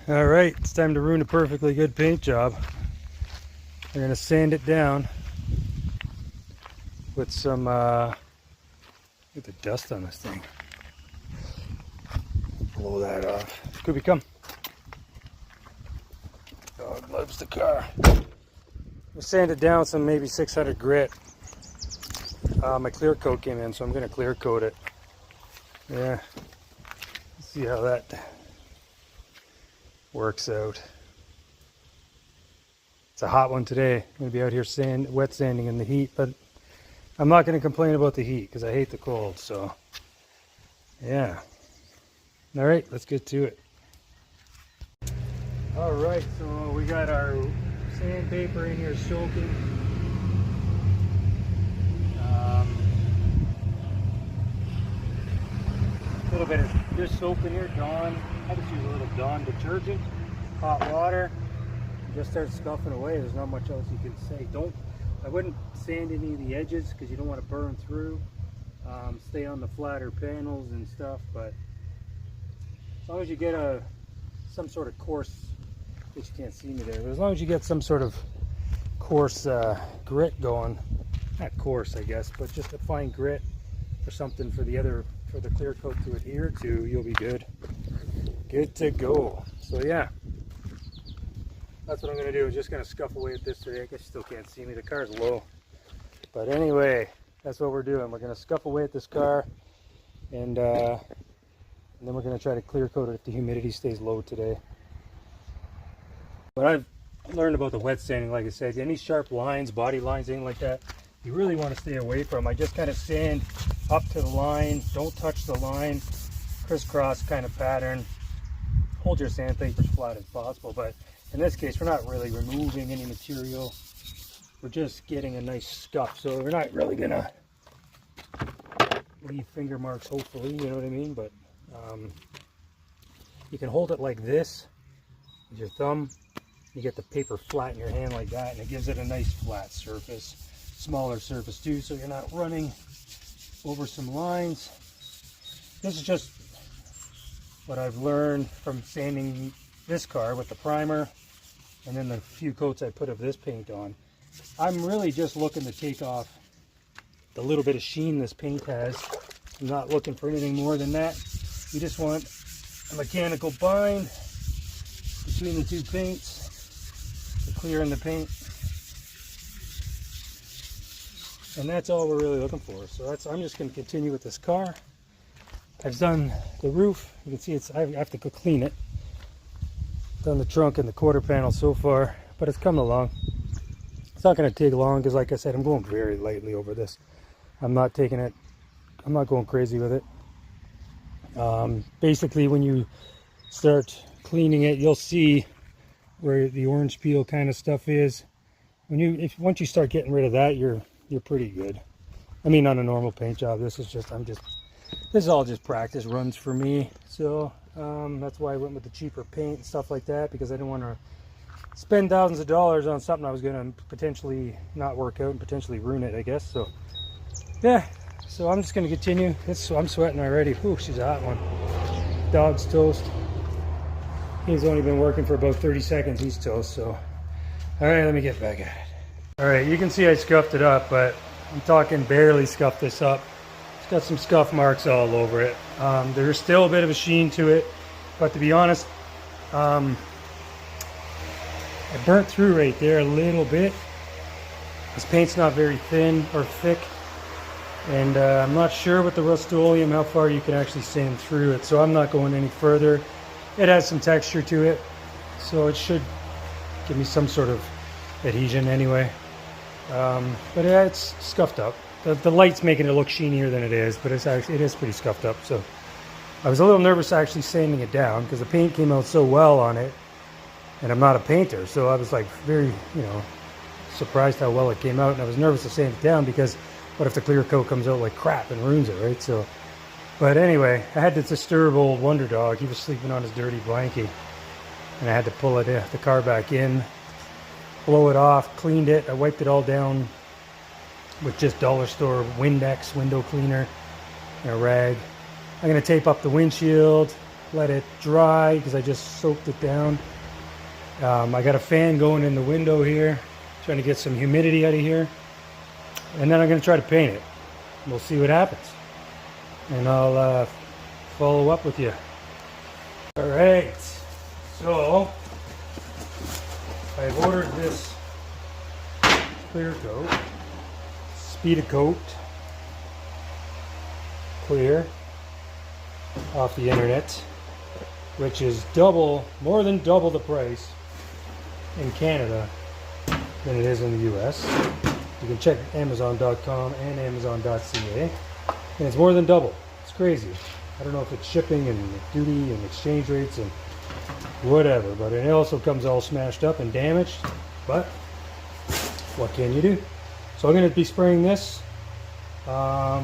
All right, it's time to ruin a perfectly good paint job. We're gonna sand it down with some, look at the dust on this thing. Blow that off. Scooby, come. Dog loves the car. We'll sand it down with some maybe 600 grit. My clear coat came in, so I'm gonna clear coat it. Yeah, let's see how that works out. It's a hot one today. I'm gonna be out here wet sanding in the heat, but I'm not gonna complain about the heat because I hate the cold. So yeah. All right, let's get to it. All right, so we got our sandpaper in here soaking. A little bit of this soap in here, Dawn. I just use a little Dawn detergent, hot water. Just start scuffing away. There's not much else you can say. I wouldn't sand any of the edges because you don't want to burn through. Stay on the flatter panels and stuff, but as long as you get some sort of coarse, you can't see me there, but as long as you get some sort of coarse grit going, not coarse I guess, but just a fine grit or something for the clear coat to adhere to, you'll be good to go. So yeah, that's what I'm going to do. I'm just going to scuff away at this today. I guess you still can't see me, the car's low, but anyway, that's what we're doing. We're going to scuff away at this car, and then we're going to try to clear coat it if the humidity stays low today. What I've learned about the wet sanding, like I said, any sharp lines, body lines, anything like that, you really want to stay away from. I just kind of sand up to the line, don't touch the line, crisscross kind of pattern. Hold your sandpaper as flat as possible, but in this case we're not really removing any material. We're just getting a nice scuff, so we're not really gonna leave finger marks, hopefully, you know what I mean? But you can hold it like this with your thumb. You get the paper flat in your hand like that, and it gives it a nice flat surface, smaller surface too, so you're not running over some lines. This is just what I've learned from sanding this car with the primer and then the few coats I put of this paint on. I'm really just looking to take off the little bit of sheen this paint has. I'm not looking for anything more than that. You just want a mechanical bind between the two paints to clear in the paint. And that's all we're really looking for. So I'm just going to continue with this car. I've done the roof. You can see I have to go clean it. Done the trunk and the quarter panel so far, but it's coming along. It's not going to take long because, like I said, I'm going very lightly over this. I'm not going crazy with it. Basically, when you start cleaning it, you'll see where the orange peel kind of stuff is. Once you start getting rid of that, you're pretty good. I mean, on a normal paint job, this is all just practice runs for me. So that's why I went with the cheaper paint and stuff like that, because I didn't want to spend thousands of dollars on something I was going to potentially not work out and potentially ruin it, I guess. So yeah, so I'm just going to continue. I'm sweating already. Whew, she's a hot one. Dog's toast. He's only been working for about 30 seconds. He's toast. So all right, let me get back at it. All right, you can see I scuffed it up, but I'm talking barely scuffed this up. It's got some scuff marks all over it. There's still a bit of a sheen to it, but to be honest, I burnt through right there a little bit. This paint's not very thin or thick, and I'm not sure with the Rust-Oleum how far you can actually sand through it, so I'm not going any further. It has some texture to it, so it should give me some sort of adhesion anyway. But yeah, it's scuffed up. The light's making it look sheenier than it is, but it is pretty scuffed up. So I was a little nervous actually sanding it down because the paint came out so well on it, and I'm not a painter, so I was like very, surprised how well it came out, and I was nervous to sand it down because what if the clear coat comes out like crap and ruins it, right? So, but anyway, I had this disturbed old Wonder Dog. He was sleeping on his dirty blankie, and I had to pull the car back in, blow it off, cleaned it. I wiped it all down with just dollar store Windex window cleaner and a rag. I'm going to tape up the windshield, let it dry because I just soaked it down. I got a fan going in the window here, trying to get some humidity out of here. And then I'm going to try to paint it. We'll see what happens. And I'll follow up with you. Alright, so I've ordered this clear coat, Speedacoat clear, off the internet, which is more than double the price in Canada than it is in the US. You can check Amazon.com and Amazon.ca, and it's more than double. It's crazy. I don't know if it's shipping and duty and exchange rates and whatever, but it also comes all smashed up and damaged. But what can you do? So I'm going to be spraying this. I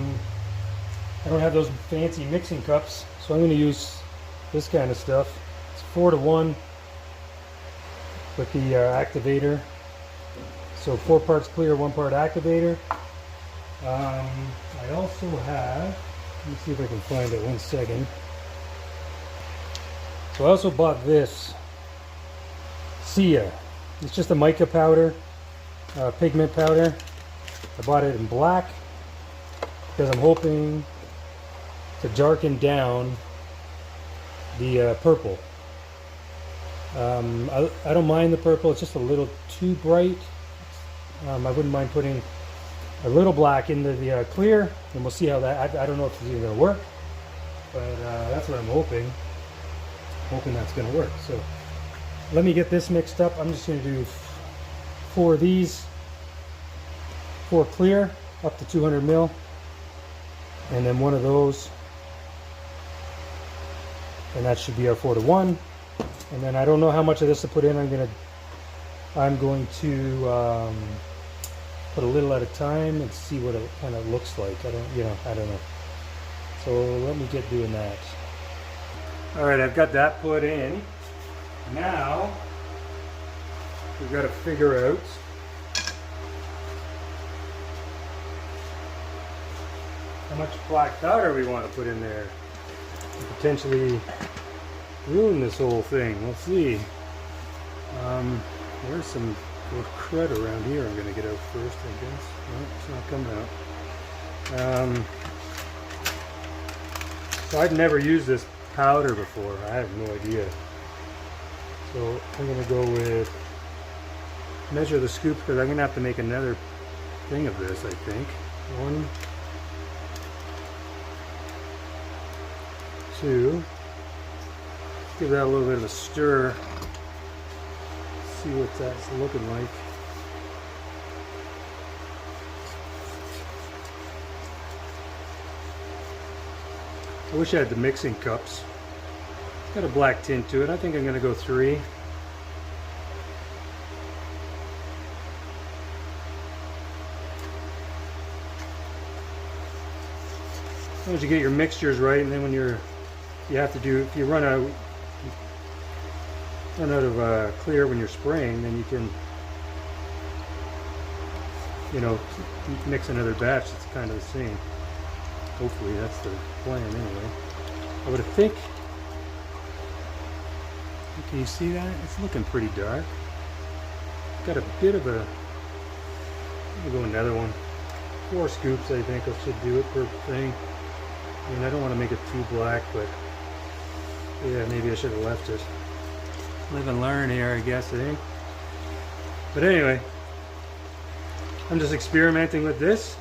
don't have those fancy mixing cups, so I'm going to use this kind of stuff. It's 4-to-1 with the activator. So 4 parts clear, 1 part activator. I also have, let me see if I can find it, 1 second. So I also bought this Sia. It's just a mica powder, pigment powder. I bought it in black because I'm hoping to darken down the purple. I don't mind the purple, it's just a little too bright. I wouldn't mind putting a little black into the clear, and we'll see how that, I don't know if it's even going to work, but that's what I'm hoping. Hoping that's going to work. So let me get this mixed up. I'm just going to do 4 of these, 4 clear, up to 200 mil, and then 1 of those, and that should be our 4-to-1. And then I don't know how much of this to put in. I'm going to put a little at a time and see what it kind of looks like. I don't know. So let me get doing that. All right, I've got that put in. Now we've got to figure out how much black powder we want to put in there to potentially ruin this whole thing. Let's see. There's some crud around here I'm going to get out first, I guess. No, it's not coming out. So I've never used this powder before. I have no idea. So I'm going to go with, measure the scoop, because I'm going to have to make another thing of this, I think. 1, 2. Give that a little bit of a stir. See what that's looking like. I wish I had the mixing cups. It's got a black tint to it. I think I'm going to go 3. Once you get your mixtures right, and then when you have to do, if you run out of clear when you're spraying, then you can, mix another batch. It's kind of the same. Hopefully that's the plan anyway. I would think. Can you see that? It's looking pretty dark. Got a bit of a. I'll go another one. 4 scoops, I think, should do it per thing. I mean, I don't want to make it too black, but yeah, maybe I should have left it. Live and learn here, I guess, eh? But anyway, I'm just experimenting with this.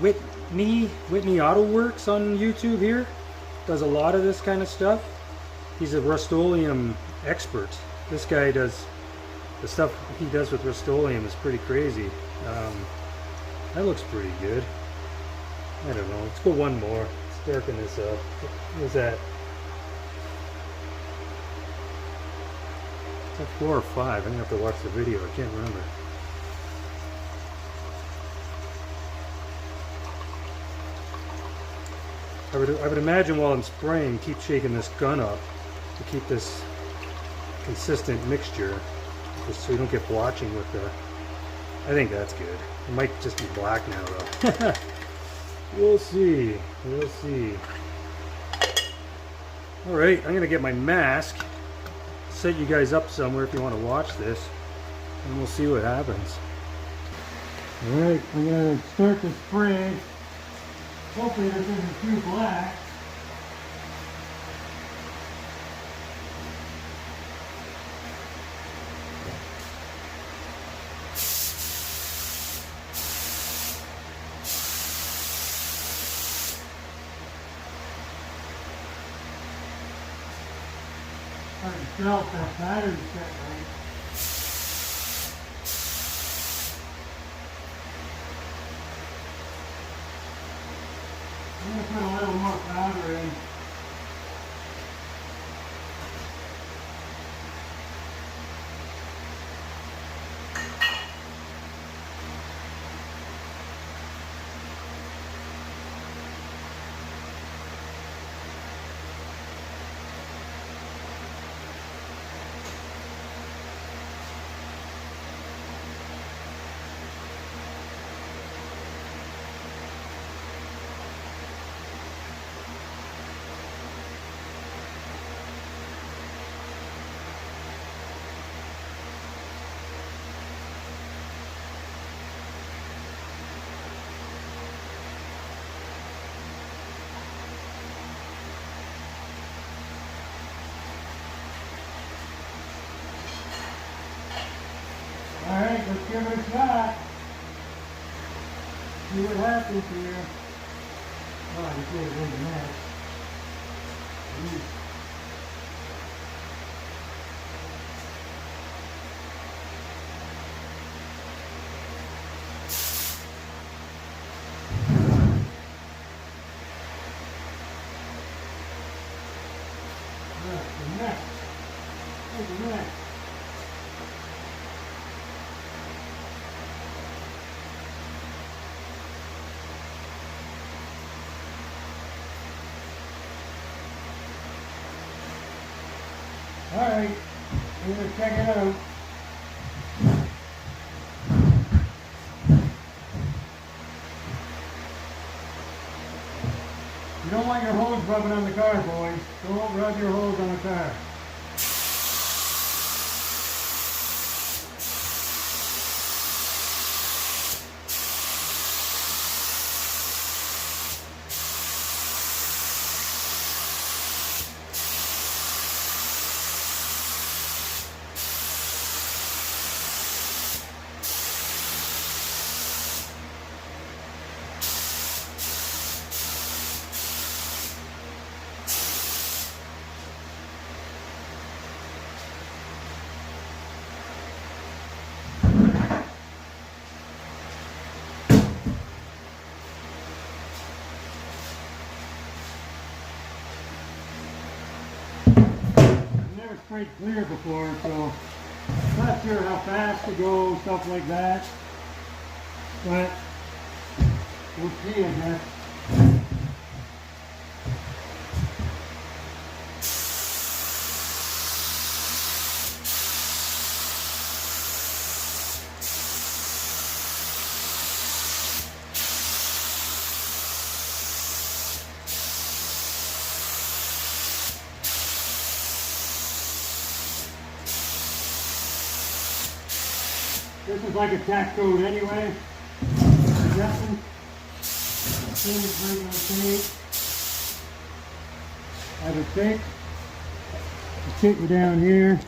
Whitney Auto Works on YouTube here does a lot of this kind of stuff. He's a Rust-Oleum expert. This guy does, the stuff he does with Rust-Oleum is pretty crazy. That looks pretty good. I don't know. Let's go 1 more. Let's darken this up. What was that? Is that 4 or 5? I'm gonna have to watch the video. I can't remember. I would imagine while I'm spraying, keep shaking this gun up to keep this consistent mixture, just so you don't get blotching with the. I think that's good. It might just be black now though. We'll see. We'll see. All right, I'm gonna get my mask, set you guys up somewhere if you want to watch this, and we'll see what happens. All right, I'm gonna start the spray. Hopefully this isn't too black. Hard to tell if that battery's set right. I'm going to put a little more powder in. Alright, let's give it a shot. See what happens here. Oh, you can't win the match. That's the neck. That's the neck. Alright, we're going to check it out. You don't want your hose rubbing on the car, boys. Don't rub your hose on the car. Sprayed clear before, so not sure how fast to go, stuff like that, but we'll see, I guess. This is like a tack coat anyway. I'm guessing. Same as regular tape. I have a tape. Just take me down here.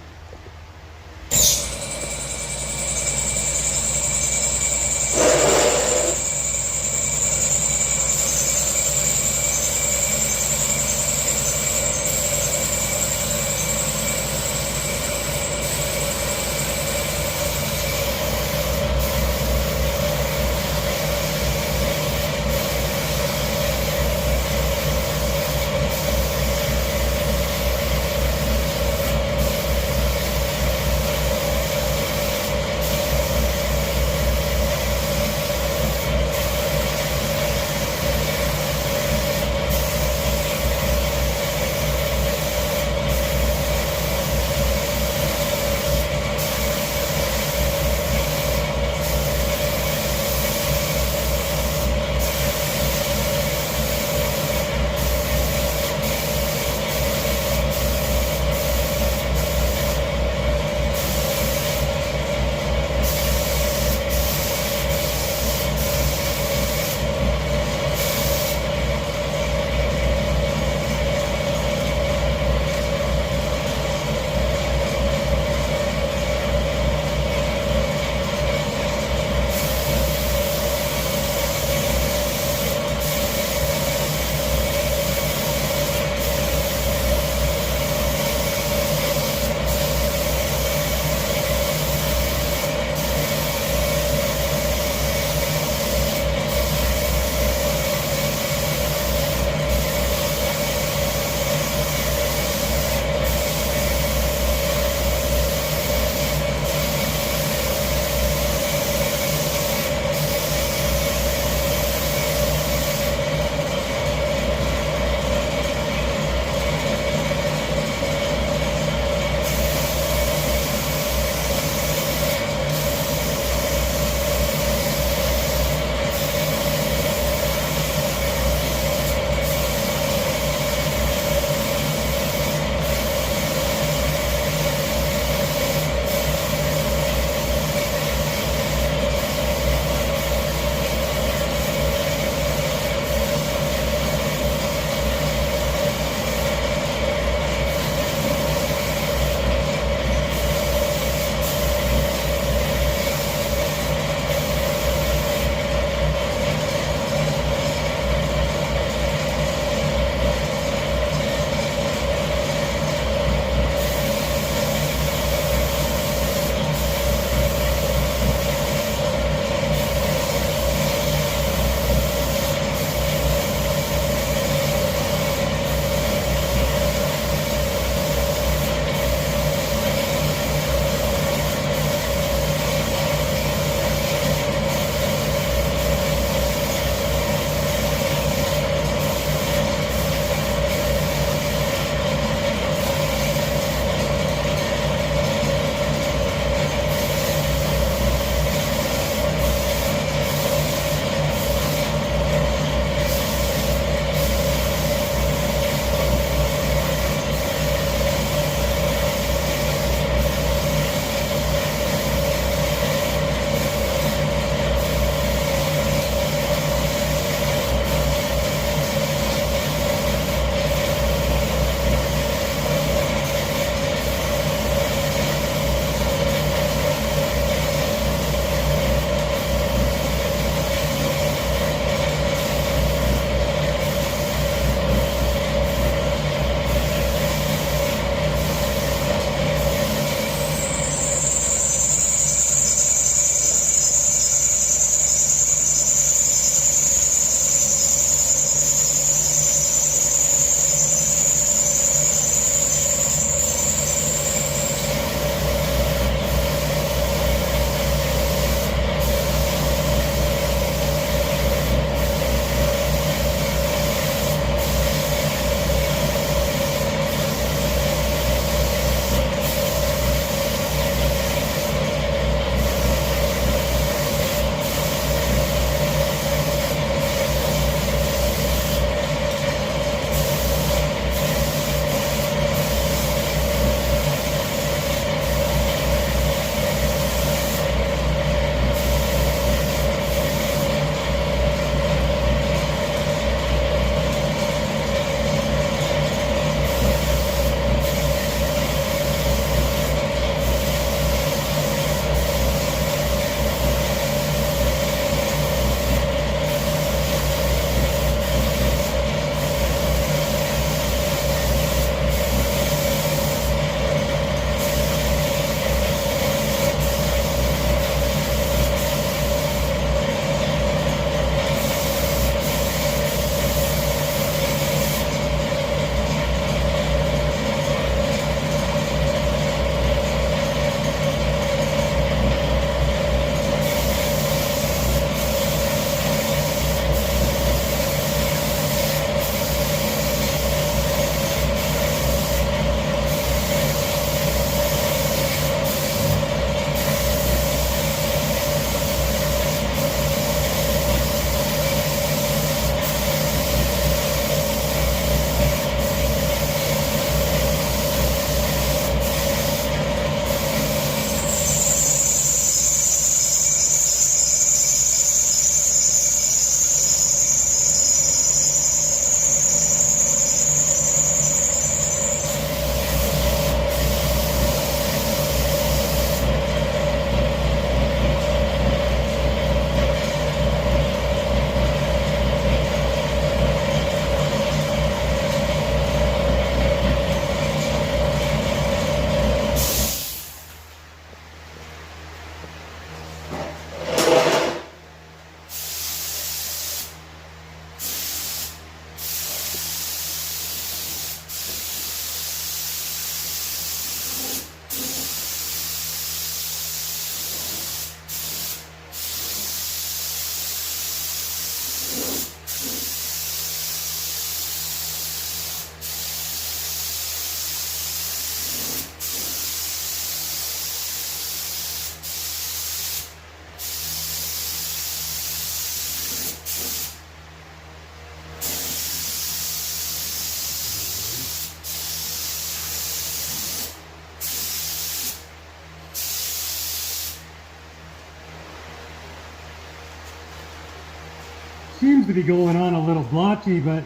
seems to be going on a little blotchy, but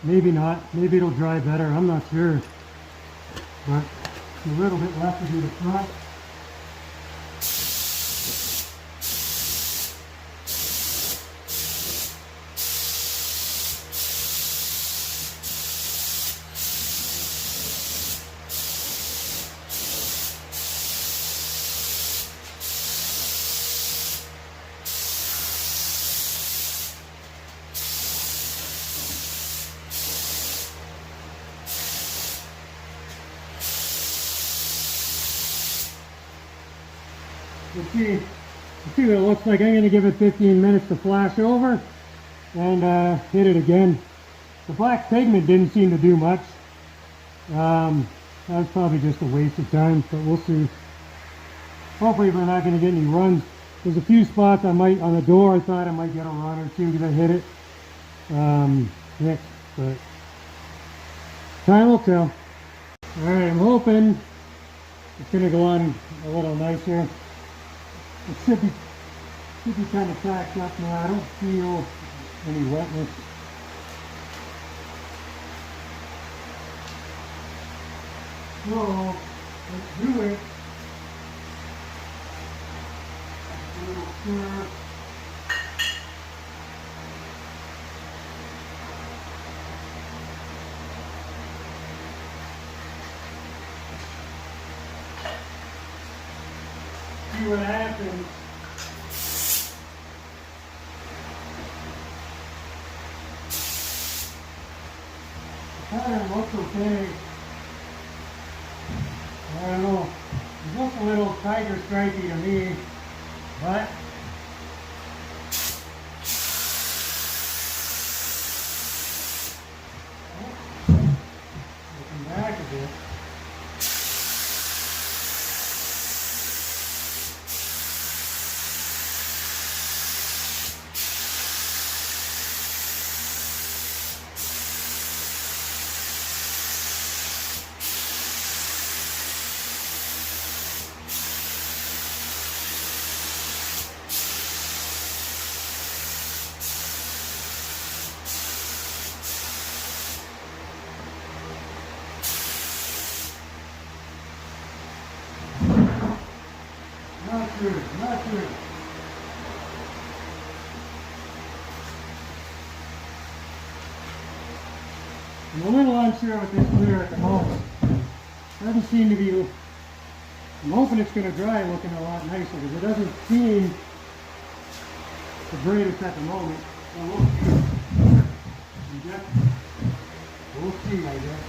maybe not. Maybe it'll dry better. I'm not sure. But a little bit left to do the front. Let's see what it looks like. I'm going to give it 15 minutes to flash over and hit it again. The black pigment didn't seem to do much. That was probably just a waste of time, but we'll see. Hopefully we're not going to get any runs. There's a few spots on the door I thought I might get a run or two because I hit it. Yeah, but time will tell. Alright, I'm hoping it's going to go on a little nicer. It should be kind of packed up now. I don't feel any wetness. So, let's do it. A little stir. See what happens. The pattern looks okay. I don't know. It looks a little tiger stripey to me, but looking back a bit. Not true. I'm a little unsure with this clear at the moment. Doesn't seem to be. I'm hoping it's going to dry looking a lot nicer because it doesn't seem the greatest at the moment. So we'll see. We'll see, I guess.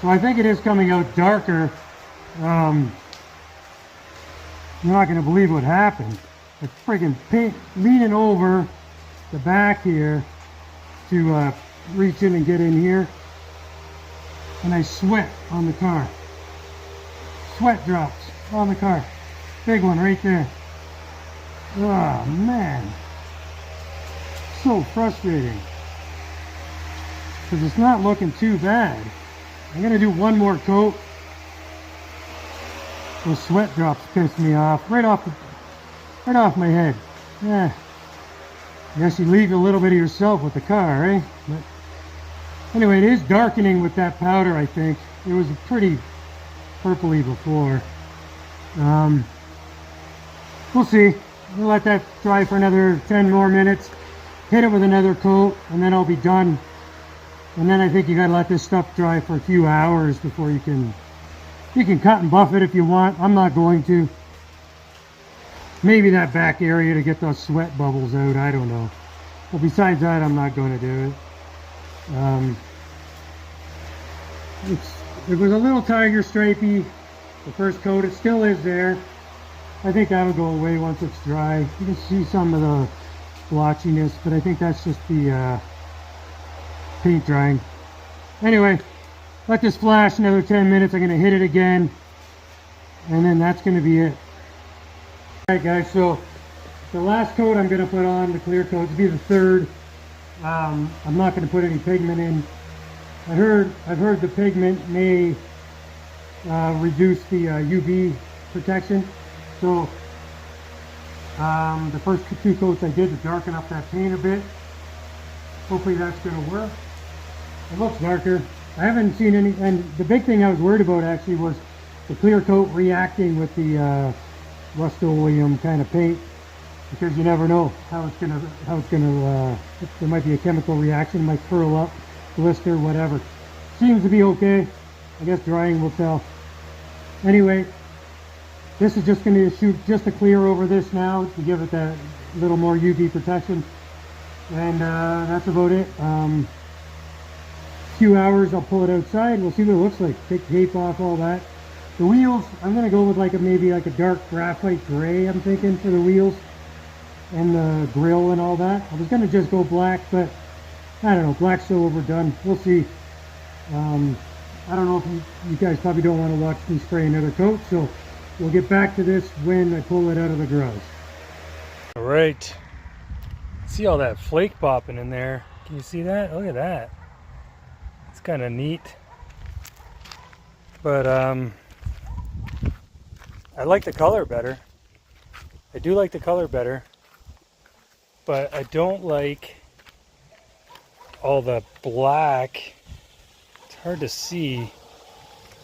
So I think it is coming out darker. You're not going to believe what happened. It's freaking paint leaning over the back here to reach in and get in here. And I sweat on the car. Sweat drops on the car. Big one right there. Oh man. So frustrating. Because it's not looking too bad. I'm going to do one more coat. Those sweat drops piss me off. Right off my head. Yeah. I guess you leave a little bit of yourself with the car, eh? But anyway, it is darkening with that powder, I think. It was pretty purpley before. We'll see. We'll let that dry for another 10 more minutes. Hit it with another coat, and then I'll be done. And then I think you gotta let this stuff dry for a few hours before you can cut and buff it if you want. I'm not going to. Maybe that back area to get those sweat bubbles out, I don't know. But besides that, I'm not going to do it. It was a little tiger stripey, the first coat. It still is there. I think that'll go away once it's dry. You can see some of the blotchiness, but I think that's just the paint drying. Anyway, let this flash another 10 minutes. I'm going to hit it again, and then that's going to be it. Alright guys, so the last coat I'm going to put on, the clear coat, to be the third. I'm not going to put any pigment in. I've heard the pigment may reduce the UV protection. So the first two coats I did to darken up that paint a bit. Hopefully that's going to work. It looks darker. I haven't seen any, and the big thing I was worried about actually was the clear coat reacting with the Rust-Oleum kind of paint, because you never know how it's gonna there might be a chemical reaction, might curl up, blister, whatever. Seems to be okay. I guess drying will tell. Anyway, this is just going to shoot just a clear over this now to give it that little more UV protection, and that's about it. Few hours I'll pull it outside. We'll see what it looks like. Take the tape off, all that. The wheels, I'm going to go with maybe like a dark graphite gray, I'm thinking, for the wheels and the grill and all that. I was going to just go black, but I don't know, black's so overdone. We'll see. I don't know if you guys probably don't want to watch me spray another coat, so we'll get back to this when I pull it out of the garage. All right, see all that flake popping in there? Can you see that? Look at that. It's kind of neat. But I like the color better. I do like the color better, but I don't like all the black. It's hard to see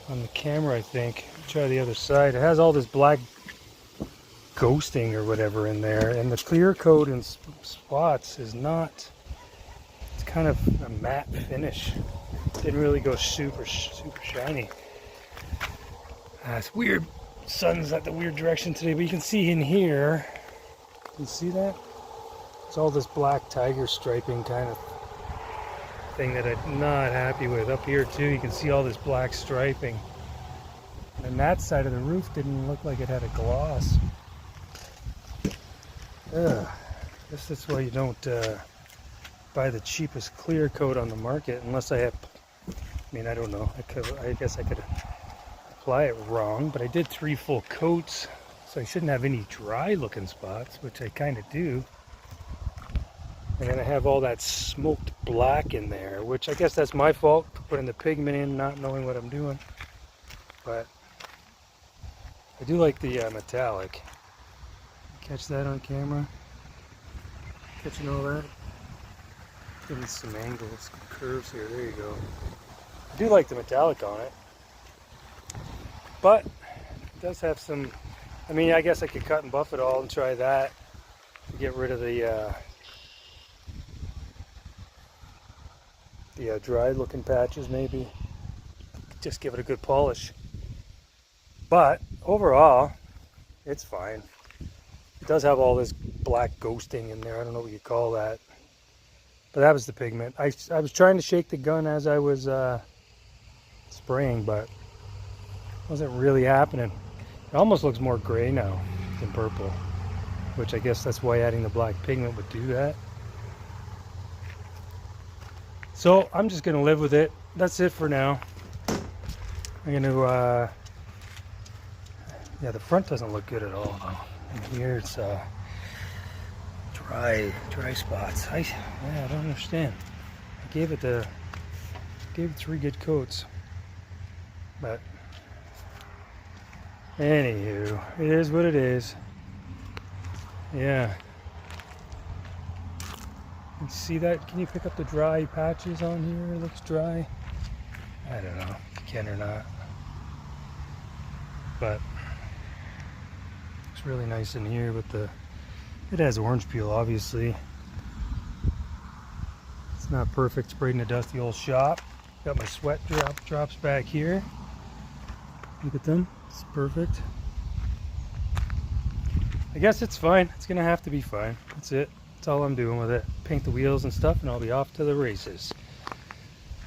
on the camera, I think. Try the other side. It has all this black ghosting or whatever in there, and the clear coat in spots is not. It's kind of a matte finish. Didn't really go super shiny. It's weird. Sun's at the weird direction today, but you can see in here. You see that? It's all this black tiger striping kind of thing that I'm not happy with. Up here too, you can see all this black striping. And that side of the roof didn't look like it had a gloss. Ugh. Guess that's why you don't buy the cheapest clear coat on the market unless I have. I mean, I don't know. I guess I could apply it wrong, but I did 3 full coats, so I shouldn't have any dry looking spots, which I kind of do. And then I have all that smoked black in there, which I guess that's my fault, putting the pigment in, not knowing what I'm doing. But I do like the metallic. Catch that on camera? Catching all that? Getting some angles, some curves here. There you go. I do like the metallic on it, but it does have some. I mean, I guess I could cut and buff it all and try that to get rid of the dry looking patches. Maybe just give it a good polish. But overall, it's fine. It does have all this black ghosting in there. I don't know what you call that. But that was the pigment. I was trying to shake the gun as I was spraying, but it wasn't really happening. It almost looks more gray now than purple, which I guess that's why adding the black pigment would do that. So I'm just gonna live with it. That's it for now. I'm gonna yeah, the front doesn't look good at all though. And here it's dry spots. I don't understand. I gave it 3 good coats, but anywho, it is what it is. Yeah. You see that? Can you pick up the dry patches on here? It looks dry. I don't know if you can or not, but it's really nice in here with the. It has orange peel, obviously. It's not perfect. Sprayed in a dusty old shop. Got my sweat drops back here. Look at them. It's perfect. I guess it's fine. It's gonna have to be fine. That's it. That's all I'm doing with it. Paint the wheels and stuff, and I'll be off to the races.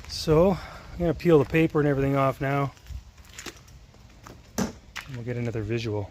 So I'm gonna peel the paper and everything off now, and we'll get another visual.